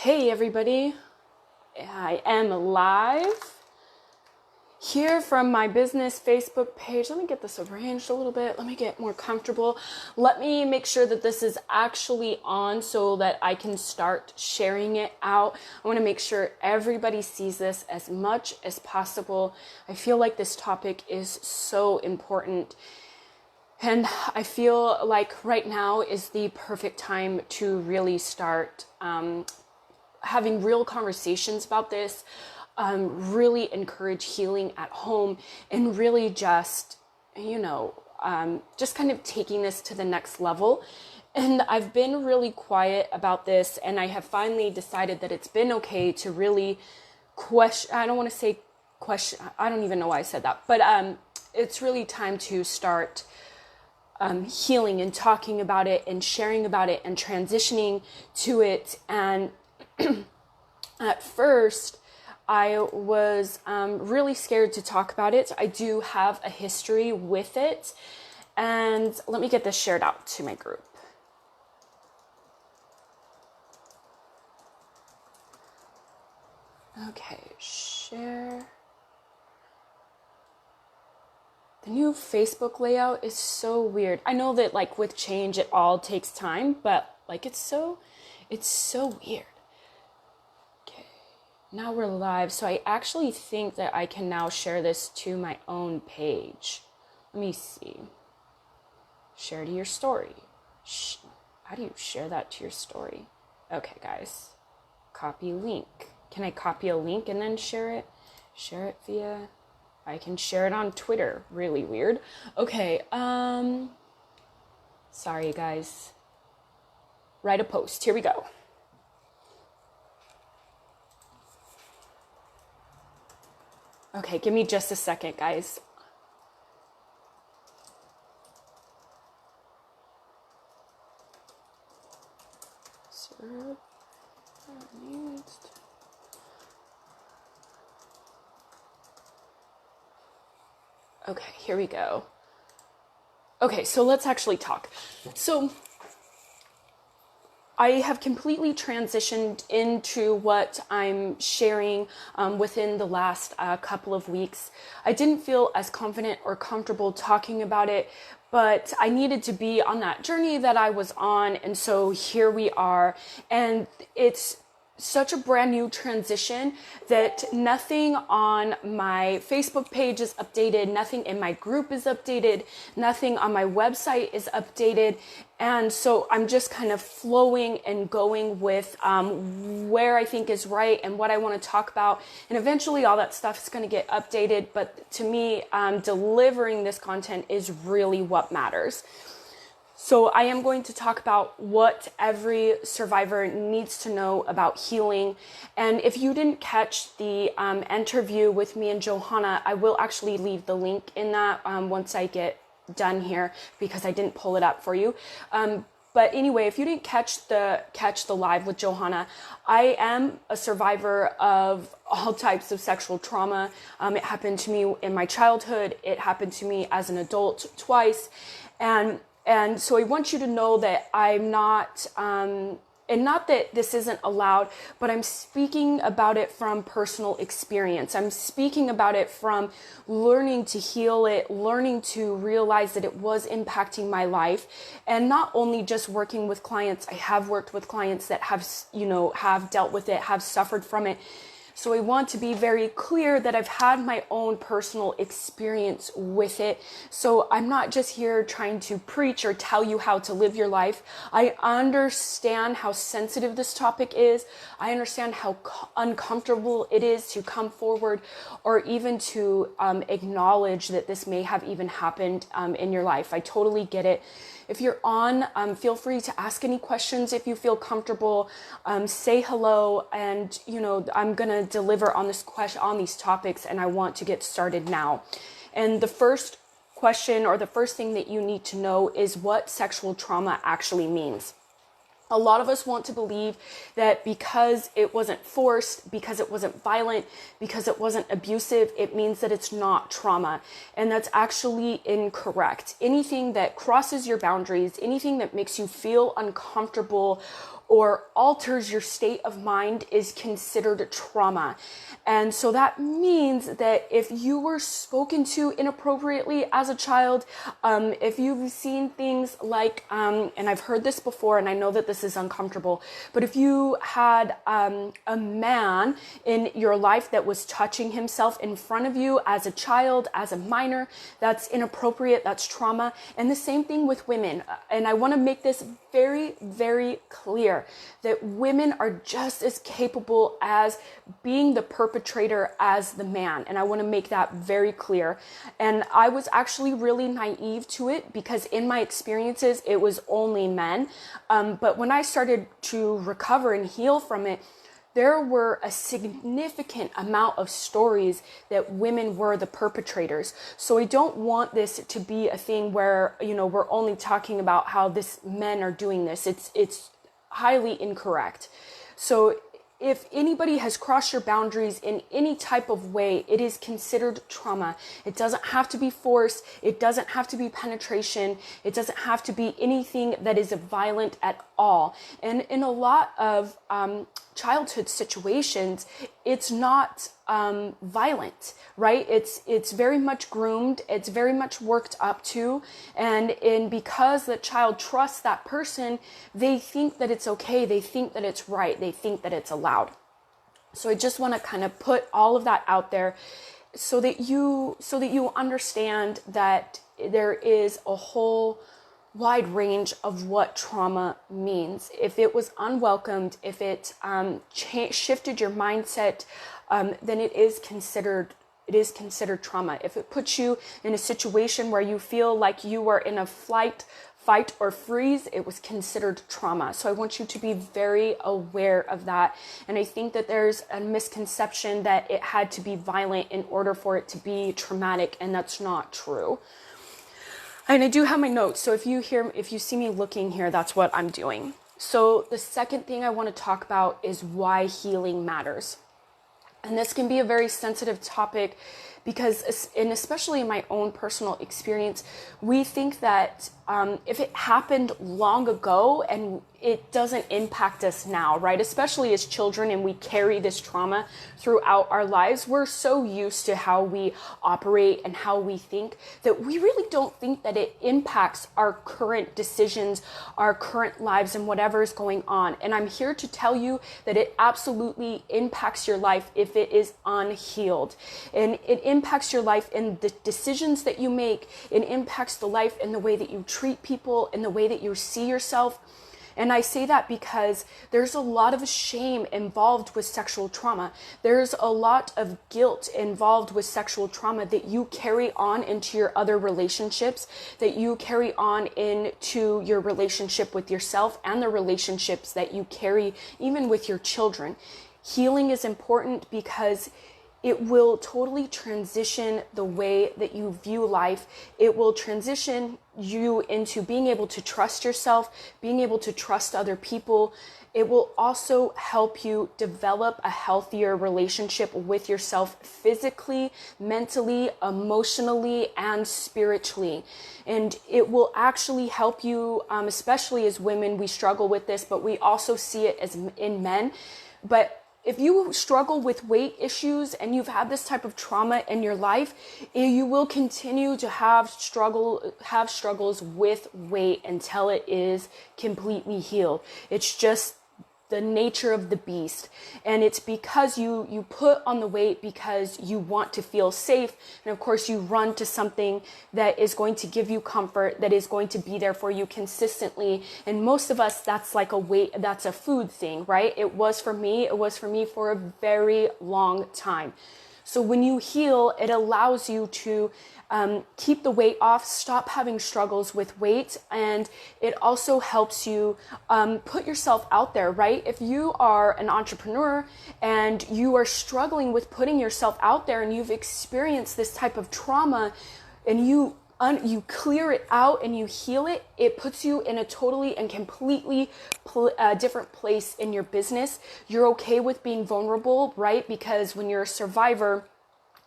Hey everybody, I am live here from my business Facebook page. Let me get this arranged a little bit. Let me get more comfortable. Let me make sure that this is actually on so that I can start sharing it out. I want to make sure everybody sees this as much as possible. I feel like this topic is so important. And I feel like right now is the perfect time to really start having real conversations about this, really encourage healing at home, and really just kind of taking this to the next level. And I've been really quiet about this, and I have finally decided that it's been okay to really question. I don't want to say question. I don't even know why I said that, but it's really time to start healing and talking about it and sharing about it and transitioning to it. And at first, I was really scared to talk about it. I do have a history with it. And let me get this shared out to my group. Okay, share. The new Facebook layout is so weird. I know that like with change, it all takes time, but like it's so weird. Now we're live, so I actually think that I can now share this to my own page. Let me see. Share to your story. How do you share that to your story? Okay, guys. Copy link. Can I copy a link and then share it? Share it via... I can share it on Twitter. Really weird. Okay, sorry, guys. Write a post. Here we go. Okay, give me just a second, guys. Okay, here we go. Okay, so let's actually talk. So I have completely transitioned into what I'm sharing within the last couple of weeks. I didn't feel as confident or comfortable talking about it, but I needed to be on that journey that I was on. And so here we are. And it's such a brand new transition that nothing on my Facebook page is updated, nothing in my group is updated, nothing on my website is updated. And so I'm just kind of flowing and going with where I think is right and what I want to talk about. And eventually all that stuff is going to get updated. But to me, delivering this content is really what matters. So I am going to talk about what every survivor needs to know about healing. And if you didn't catch the interview with me and Johanna, I will actually leave the link in that once I get done here because I didn't pull it up for you. But anyway, if you didn't catch the live with Johanna, I am a survivor of all types of sexual trauma. It happened to me in my childhood. It happened to me as an adult twice. And so I want you to know that I'm not, and not that this isn't allowed, but I'm speaking about it from personal experience. I'm speaking about it from learning to heal it, learning to realize that it was impacting my life. And not only just working with clients, I have worked with clients that have dealt with it, have suffered from it. So I want to be very clear that I've had my own personal experience with it. So I'm not just here trying to preach or tell you how to live your life. I understand how sensitive this topic is. I understand how uncomfortable it is to come forward or even to acknowledge that this may have even happened in your life. I totally get it. If you're on, feel free to ask any questions if you feel comfortable. Say hello, and I'm gonna deliver on these topics, and I want to get started now. And the first question or the first thing that you need to know is what sexual trauma actually means. A lot of us want to believe that because it wasn't forced, because it wasn't violent, because it wasn't abusive, it means that it's not trauma. And that's actually incorrect. Anything that crosses your boundaries, anything that makes you feel uncomfortable or alters your state of mind is considered trauma. And so that means that if you were spoken to inappropriately as a child, if you've seen things like, and I've heard this before, and I know that this is uncomfortable, but if you had a man in your life that was touching himself in front of you as a child, as a minor, that's inappropriate, that's trauma. And the same thing with women. And I want to make this very, very clear that women are just as capable as being the perpetrator as the man. And I want to make that very clear. And I was actually really naive to it because in my experiences, it was only men. But when I started to recover and heal from it, there were a significant amount of stories that women were the perpetrators. So I don't want this to be a thing where, we're only talking about how men are doing this. It's highly incorrect. So if anybody has crossed your boundaries in any type of way, it is considered trauma. It doesn't have to be force. It doesn't have to be penetration. It doesn't have to be anything that is violent at all. And in a lot of childhood situations, it's not violent, right? It's very much groomed. It's very much worked up to. And because the child trusts that person, they think that it's okay. They think that it's right. They think that it's allowed. So I just want to kind of put all of that out there so that you understand that there is a whole wide range of what trauma means. If it was unwelcomed, if it shifted your mindset, then it is considered trauma. If it puts you in a situation where you feel like you are in a fight or freeze, it was considered trauma. So I want you to be very aware of that. And I think that there's a misconception that it had to be violent in order for it to be traumatic, and that's not true. And I do have my notes, so if you see me looking here, that's what I'm doing. So the second thing I want to talk about is why healing matters. And this can be a very sensitive topic because, and especially in my own personal experience, we think that if it happened long ago and it doesn't impact us now, right? Especially as children, and we carry this trauma throughout our lives. We're so used to how we operate and how we think that we really don't think that it impacts our current decisions, our current lives, and whatever is going on. And I'm here to tell you that it absolutely impacts your life if it is unhealed. And it impacts your life in the decisions that you make. It impacts the life in the way that you treat people, in the way that you see yourself. And I say that because there's a lot of shame involved with sexual trauma. There's a lot of guilt involved with sexual trauma that you carry on into your other relationships, that you carry on into your relationship with yourself and the relationships that you carry even with your children. Healing is important because it will totally transition the way that you view life. It will transition you into being able to trust yourself, being able to trust other people. It will also help you develop a healthier relationship with yourself physically, mentally, emotionally, and spiritually. And it will actually help you, especially as women, we struggle with this, but we also see it as in men. But if you struggle with weight issues and you've had this type of trauma in your life, you will continue to have struggles with weight until it is completely healed. It's just the nature of the beast. And it's because you put on the weight because you want to feel safe. And of course you run to something that is going to give you comfort, that is going to be there for you consistently. And most of us, that's a food thing, right? It was for me for a very long time. So when you heal, it allows you to keep the weight off, stop having struggles with weight, and it also helps you put yourself out there, right? If you are an entrepreneur and you are struggling with putting yourself out there and you've experienced this type of trauma and you clear it out and you heal it, it puts you in a totally and completely different place in your business. You're okay with being vulnerable, right? Because when you're a survivor,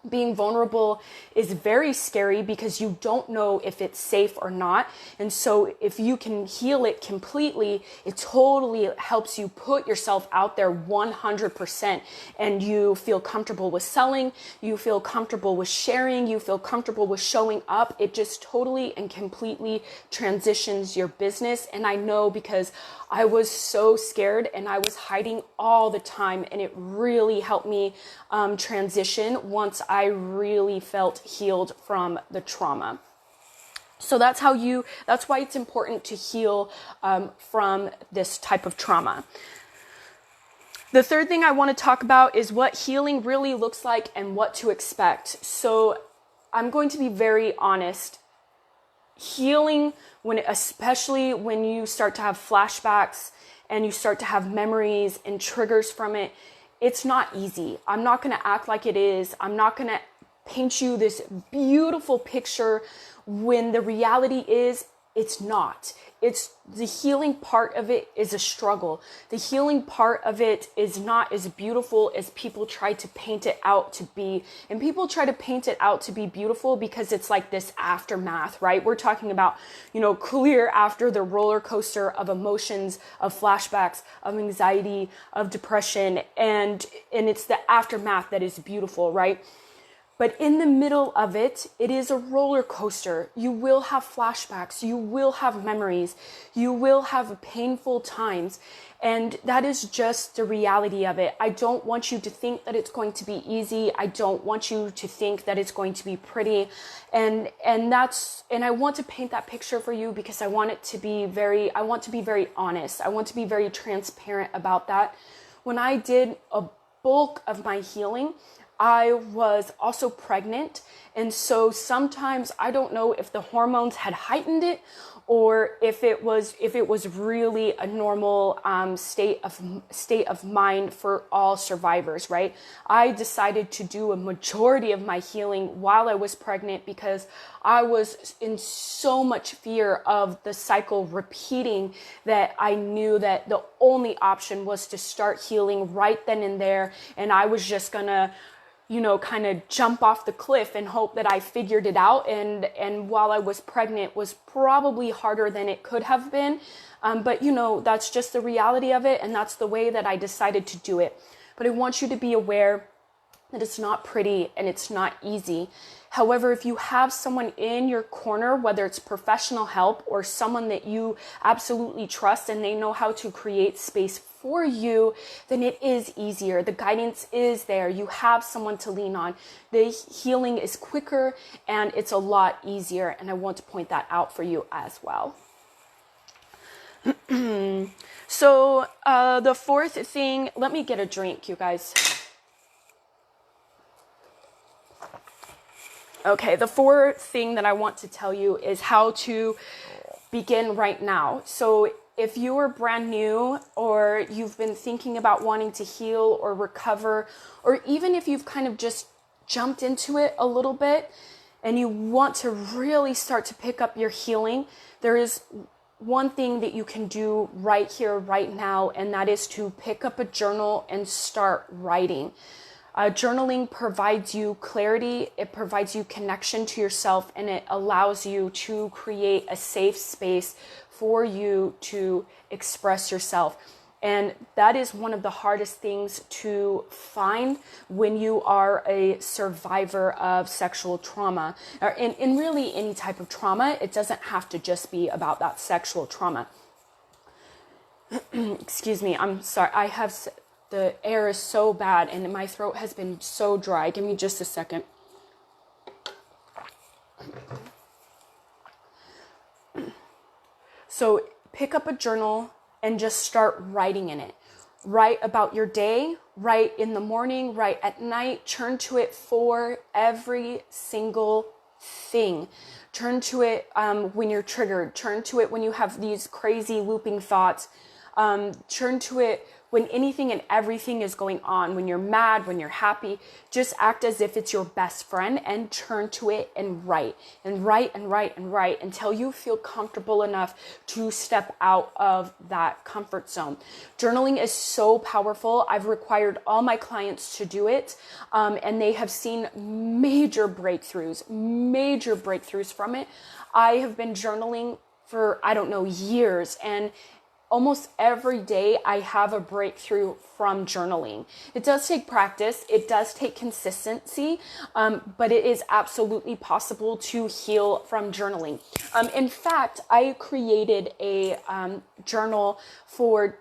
Being vulnerable is very scary because you don't know if it's safe or not. And so if you can heal it completely, it totally helps you put yourself out there 100%, and you feel comfortable with selling, you feel comfortable with sharing, you feel comfortable with showing up. It just totally and completely transitions your business. And I know because I was so scared and I was hiding all the time, and it really helped me transition once I really felt healed from the trauma. So that's why it's important to heal from this type of trauma. The third thing I want to talk about is what healing really looks like and what to expect. So I'm going to be very honest. Healing, especially when you start to have flashbacks and you start to have memories and triggers from it, it's not easy. I'm not going to act like it is. I'm not going to paint you this beautiful picture when the reality is it's not. It's the healing part of it is a struggle. The healing part of it is not as beautiful as people try to paint it out to be. And people try to paint it out to be beautiful because it's like this aftermath, right? We're talking about, clear after the roller coaster of emotions, of flashbacks, of anxiety, of depression. And it's the aftermath that is beautiful, right? But in the middle of it, it is a roller coaster. You will have flashbacks. You will have memories. You will have painful times. And that is just the reality of it. I don't want you to think that it's going to be easy. I don't want you to think that it's going to be pretty. And I want to paint that picture for you because I want to be very honest. I want to be very transparent about that. When I did a bulk of my healing, I was also pregnant, and so sometimes I don't know if the hormones had heightened it or if it was really a normal state of mind for all survivors, right? I decided to do a majority of my healing while I was pregnant because I was in so much fear of the cycle repeating that I knew that the only option was to start healing right then and there, and I was just gonna kind of jump off the cliff and hope that I figured it out. And while I was pregnant was probably harder than it could have been. But that's just the reality of it. And that's the way that I decided to do it. But I want you to be aware that it's not pretty and it's not easy. However, if you have someone in your corner, whether it's professional help or someone that you absolutely trust and they know how to create space for you, then it is easier. The guidance is there. You have someone to lean on. The healing is quicker and it's a lot easier. And I want to point that out for you as well. So the fourth thing, let me get a drink, you guys. Okay, the fourth thing that I want to tell you is how to begin right now. So if you are brand new or you've been thinking about wanting to heal or recover, or even if you've kind of just jumped into it a little bit and you want to really start to pick up your healing, there is one thing that you can do right here, right now, and that is to pick up a journal and start writing. Journaling provides you clarity, it provides you connection to yourself, and it allows you to create a safe space for you to express yourself. And that is one of the hardest things to find when you are a survivor of sexual trauma, or in really any type of trauma. It doesn't have to just be about that sexual trauma. Excuse me, I'm sorry, the air is so bad and my throat has been so dry. Give me just a second. So pick up a journal and just start writing in it. Write about your day, write in the morning, write at night, turn to it for every single thing. Turn to it when you're triggered, turn to it when you have these crazy looping thoughts. Turn to it when anything and everything is going on, when you're mad, when you're happy, just act as if it's your best friend and turn to it and write and write and write and write until you feel comfortable enough to step out of that comfort zone. Journaling is so powerful. I've required all my clients to do it, and they have seen major breakthroughs from it. I have been journaling for, I don't know, years, and almost every day I have a breakthrough from journaling. It does take practice. It does take consistency, but it is absolutely possible to heal from journaling. In fact, I created a journal for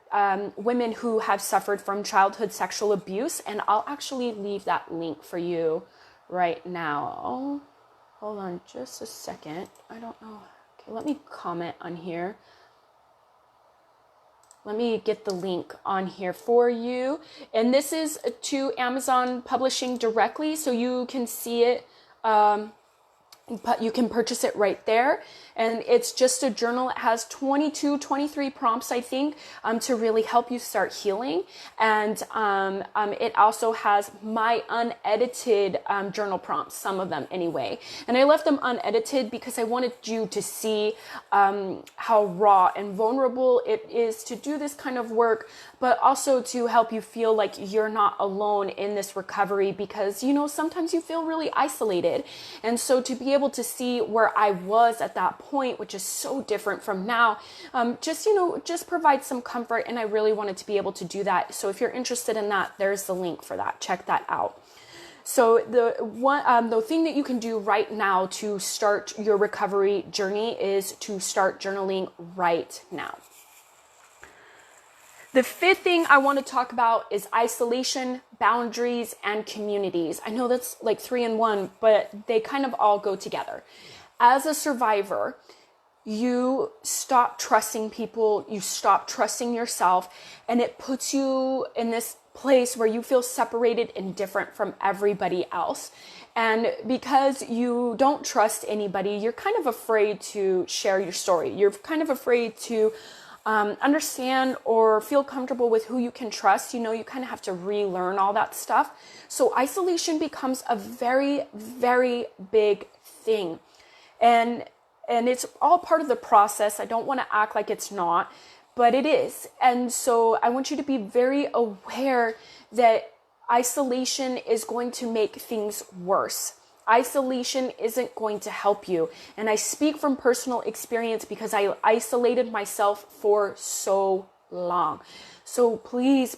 women who have suffered from childhood sexual abuse, and I'll actually leave that link for you right now. Hold on just a second. I don't know. Okay, let me comment on here. Let me get the link on here for you. And this is to Amazon Publishing directly, so you can see it. But you can purchase it right there. And it's just a journal. It has 23 prompts, I think, to really help you start healing. And it also has my unedited journal prompts, some of them anyway. And I left them unedited because I wanted you to see how raw and vulnerable it is to do this kind of work, but also to help you feel like you're not alone in this recovery, because, you know, sometimes you feel really isolated. And so to be able to see where I was at that point, which is so different from now, just provide some comfort. And I really wanted to be able to do that. So if you're interested in that, there's the link for that. Check that out. So the thing that you can do right now to start your recovery journey is to start journaling right now. The fifth thing I want to talk about is isolation, boundaries, and communities. I know that's like 3 in 1, but they kind of all go together. As a survivor, you stop trusting people, you stop trusting yourself, and it puts you in this place where you feel separated and different from everybody else. And because you don't trust anybody, you're kind of afraid to share your story. You're kind of afraid to understand or feel comfortable with who you can trust. You know, you kind of have to relearn all that stuff. So isolation becomes a very, very big thing. And it's all part of the process. I don't want to act like it's not, but it is. And so I want you to be very aware that isolation is going to make things worse. Isolation isn't going to help you. And I speak from personal experience because I isolated myself for so long. So please,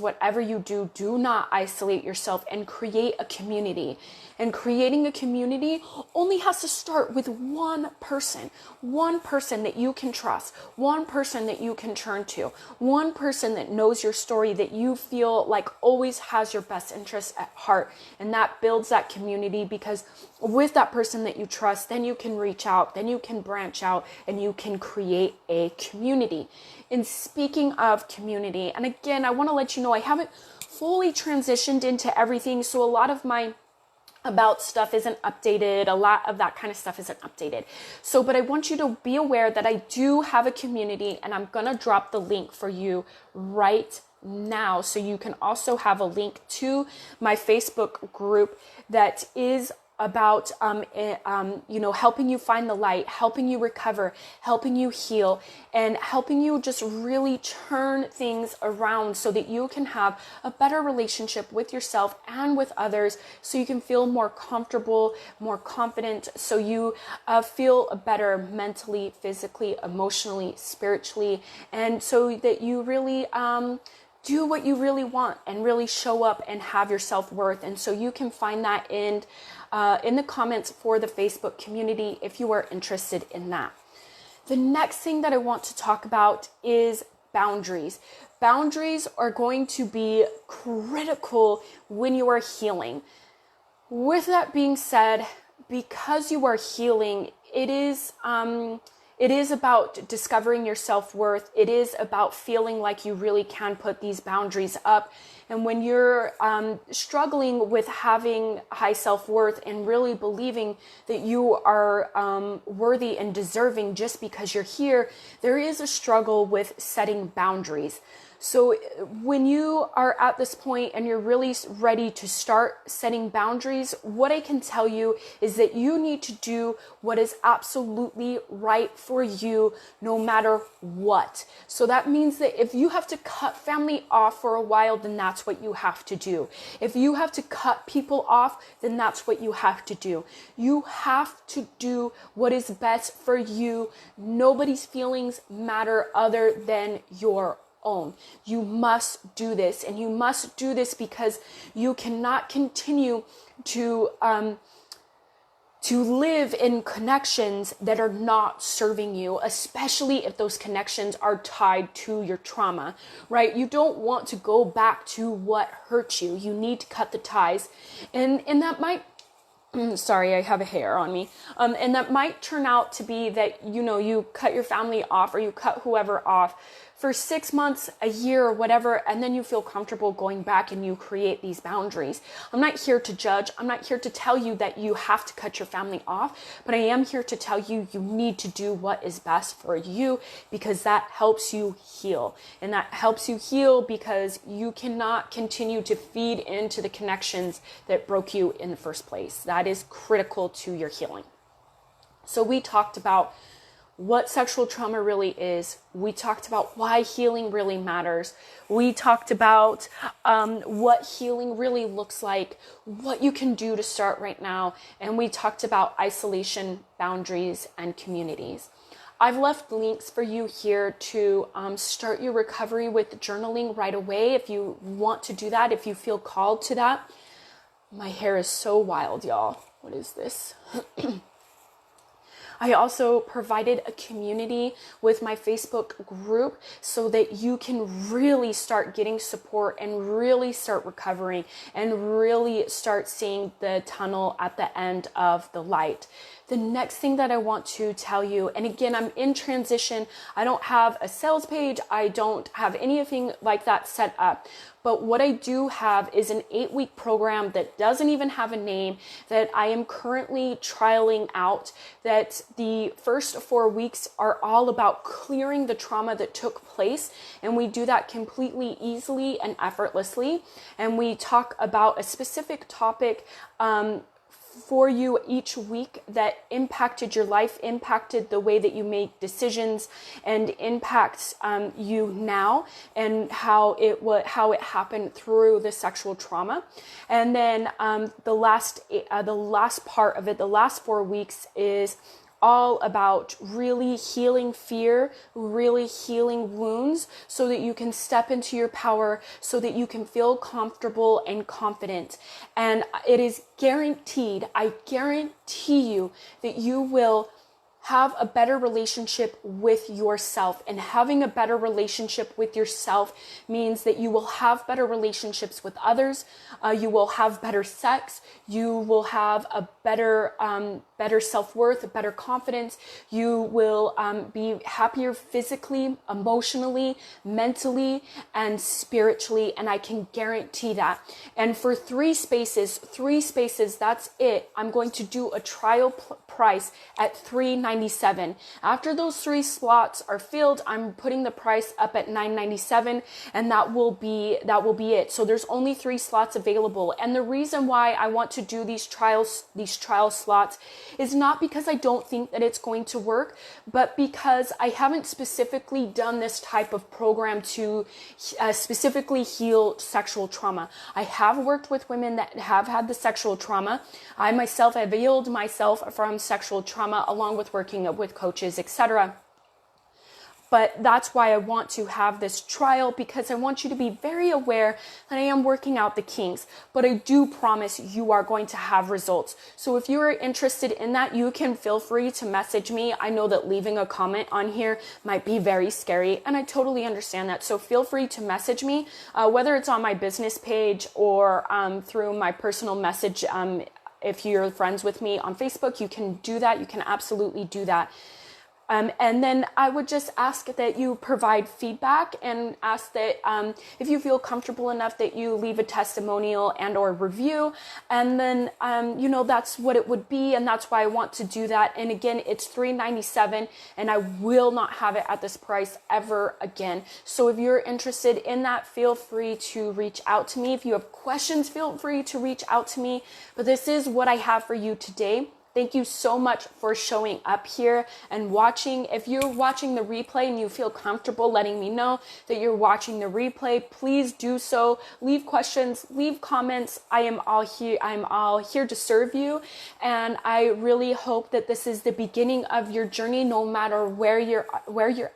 whatever you do, do not isolate yourself and create a community. And creating a community only has to start with one person that you can trust, one person that you can turn to, one person that knows your story, that you feel like always has your best interests at heart. And that builds that community, because with that person that you trust, then you can reach out, then you can branch out, and you can create a community. And speaking of community, and again, I want to let you know I haven't fully transitioned into everything, so a lot of my about stuff isn't updated. A lot of that kind of stuff isn't updated. So, but I want you to be aware that I do have a community, and I'm going to drop the link for you right now. So you can also have a link to my Facebook group that is about, helping you find the light, helping you recover, helping you heal, and helping you just really turn things around so that you can have a better relationship with yourself and with others, so you can feel more comfortable, more confident, so you feel better mentally, physically, emotionally, spiritually, and so that you really do what you really want and really show up and have your self-worth. And so you can find that in the comments for the Facebook community if you are interested in that. The next thing that I want to talk about is boundaries. Boundaries are going to be critical when you are healing. With that being said, because you are healing, it is about discovering your self-worth. It is about feeling like you really can put these boundaries up. And when you're struggling with having high self-worth and really believing that you are worthy and deserving just because you're here, there is a struggle with setting boundaries. So when you are at this point and you're really ready to start setting boundaries, what I can tell you is that you need to do what is absolutely right for you no matter what. So that means that if you have to cut family off for a while, then that's what you have to do. If you have to cut people off, then that's what you have to do. You have to do what is best for you. Nobody's feelings matter other than your own. You must do this, and you must do this because you cannot continue to live in connections that are not serving you, especially if those connections are tied to your trauma, right? You don't want to go back to what hurt you. You need to cut the ties, and that might sorry, I have a hair on me. And that might turn out to be that, you cut your family off or you cut whoever off for 6 months, a year, or whatever, and then you feel comfortable going back and you create these boundaries. I'm not here to judge. I'm not here to tell you that you have to cut your family off, but I am here to tell you you need to do what is best for you because that helps you heal. And that helps you heal because you cannot continue to feed into the connections that broke you in the first place. That is critical to your healing. So we talked about what sexual trauma really is. We talked about why healing really matters. We talked about what healing really looks like, what you can do to start right now. And we talked about isolation, boundaries, and communities. I've left links for you here to start your recovery with journaling right away if you want to do that, if you feel called to that. My hair is so wild, y'all. What is this? I also provided a community with my Facebook group so that you can really start getting support and really start recovering and really start seeing the tunnel at the end of the light. The next thing that I want to tell you, and again, I'm in transition. I don't have a sales page. I don't have anything like that set up. But what I do have is an 8-week program that doesn't even have a name that I am currently trialing out, that the first 4 weeks are all about clearing the trauma that took place. And we do that completely easily and effortlessly. And we talk about a specific topic for you each week that impacted your life, impacted the way that you make decisions, and impacts you now, and how it happened through the sexual trauma. And then the last part of it, the last 4 weeks, is all about really healing fear, really healing wounds, so that you can step into your power, so that you can feel comfortable and confident. And it is guaranteed, I guarantee you, that you will have a better relationship with yourself. And having a better relationship with yourself means that you will have better relationships with others. You will have better sex. You will have a better self-worth, a better confidence. You will be happier physically, emotionally, mentally, and spiritually. And I can guarantee that. And for 3 spaces, that's it. I'm going to do a trial price at $397. After those 3 slots are filled, I'm putting the price up at $997, and that will be it. So there's only 3 slots available. And the reason why I want to do these trial slots is not because I don't think that it's going to work, but because I haven't specifically done this type of program to specifically heal sexual trauma. I have worked with women that have had the sexual trauma. I myself have healed myself from sexual trauma along with working with coaches, etc. But that's why I want to have this trial, because I want you to be very aware that I am working out the kinks, but I do promise you are going to have results. So if you are interested in that, you can feel free to message me. I know that leaving a comment on here might be very scary, and I totally understand that. So feel free to message me, whether it's on my business page or through my personal message. If you're friends with me on Facebook, you can do that. You can absolutely do that. And then I would just ask that you provide feedback and ask that if you feel comfortable enough that you leave a testimonial and or review. And then, that's what it would be. And that's why I want to do that. And again, it's $3.97 and I will not have it at this price ever again. So if you're interested in that, feel free to reach out to me. If you have questions, feel free to reach out to me. But this is what I have for you today. Thank you so much for showing up here and watching. If you're watching the replay and you feel comfortable letting me know that you're watching the replay, please do so. Leave questions, leave comments. I am all here to serve you. And I really hope that this is the beginning of your journey, no matter where you're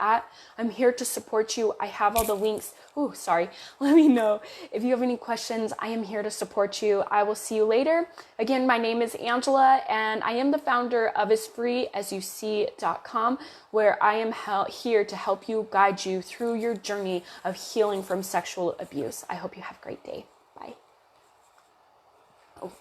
at. I'm here to support you. I have all the links. Let me know if you have any questions. I am here to support you. I will see you later. Again, my name is Angela and I am the founder of asfreeasyouSee.com, where I am here to help you, guide you through your journey of healing from sexual abuse. I hope you have a great day. Bye. Oh.